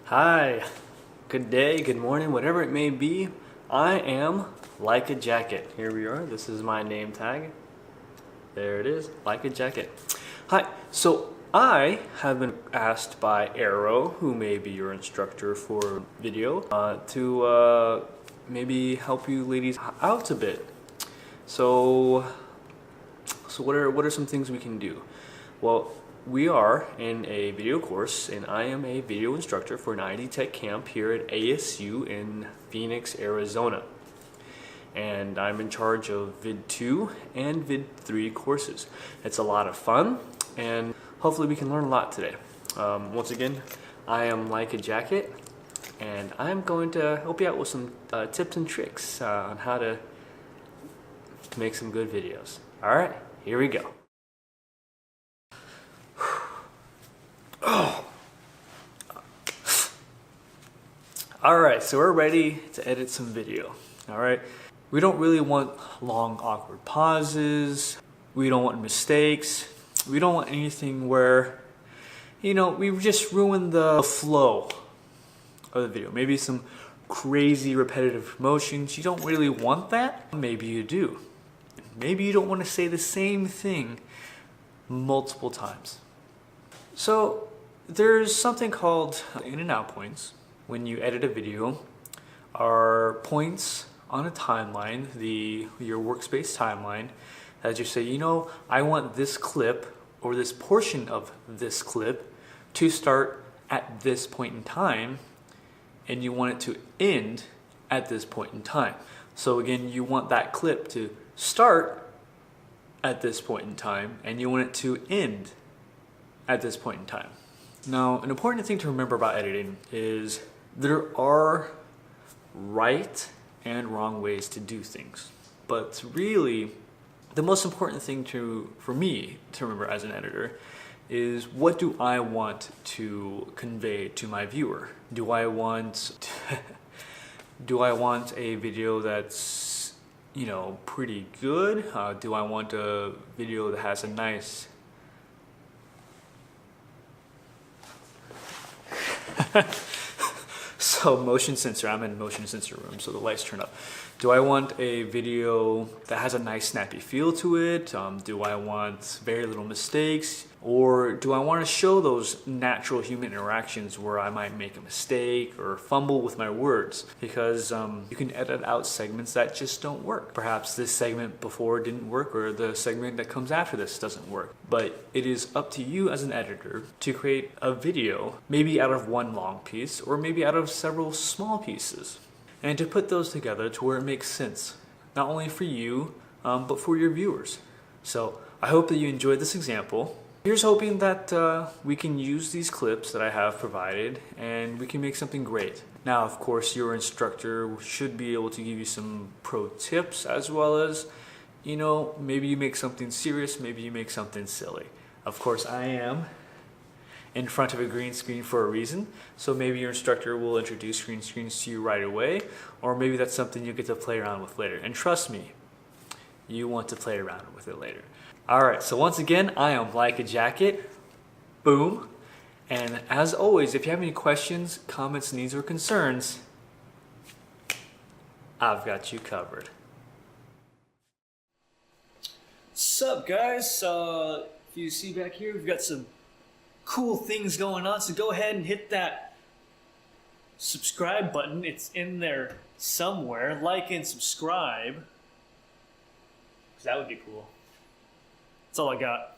Hi, good day, good morning, whatever it may be. I am Like a Jacket. Here we are. This is my name tag. There it is, Like a Jacket. Hi, so I have been asked by Arrow, who may be your instructor for video, to maybe help you ladies out a bit. So what are some things we can do? Well, we are in a video course, and I am a video instructor for an ID Tech camp here at ASU in Phoenix, Arizona. And I'm in charge of Vid 2 and Vid 3 courses. It's a lot of fun, and hopefully we can learn a lot today. Once again, I am Like a Jacket, and I'm going to help you out with some tips and tricks on how to make some good videos. All right, here we go. Alright, so we're ready to edit some video. Alright, we don't really want long awkward pauses, we don't want mistakes, we don't want anything where, we just ruin the flow of the video. Maybe some crazy repetitive motions. You don't really want that. Maybe you do. Maybe you don't want to say the same thing multiple times. So there's something called in and out points. When you edit a video, are points on a timeline, your workspace timeline, that you say, I want this clip or this portion of this clip to start at this point in time, and you want it to end at this point in time. So again, you want that clip to start at this point in time, and you want it to end at this point in time. Now, an important thing to remember about editing is there are right and wrong ways to do things. But really, the most important thing for me to remember as an editor is, what do I want to convey to my viewer? Do I want a video that's, pretty good? Do I want a video that has a nice So motion sensor, I'm in motion sensor room, so the lights turn up. Do I want a video that has a nice snappy feel to it? Do I want very little mistakes? Or do I want to show those natural human interactions where I might make a mistake or fumble with my words? Because you can edit out segments that just don't work. Perhaps this segment before didn't work, or the segment that comes after this doesn't work. But it is up to you as an editor to create a video, maybe out of one long piece, or maybe out of several small pieces, and to put those together to where it makes sense, not only for you, but for your viewers. So I hope that you enjoyed this example. Here's hoping that we can use these clips that I have provided and we can make something great. Now, of course, your instructor should be able to give you some pro tips, as well as, maybe you make something serious, maybe you make something silly. Of course, I am in front of a green screen for a reason, so maybe your instructor will introduce green screens to you right away, or maybe that's something you get to play around with later. And trust me, you want to play around with it later. Alright, so once again, I am Like a Jacket. Boom. And as always, if you have any questions, comments, needs, or concerns, I've got you covered. Sup guys, if you see back here, we've got some cool things going on, so go ahead and hit that subscribe button. It's in there somewhere. Like and subscribe, because that would be cool. That's all I got.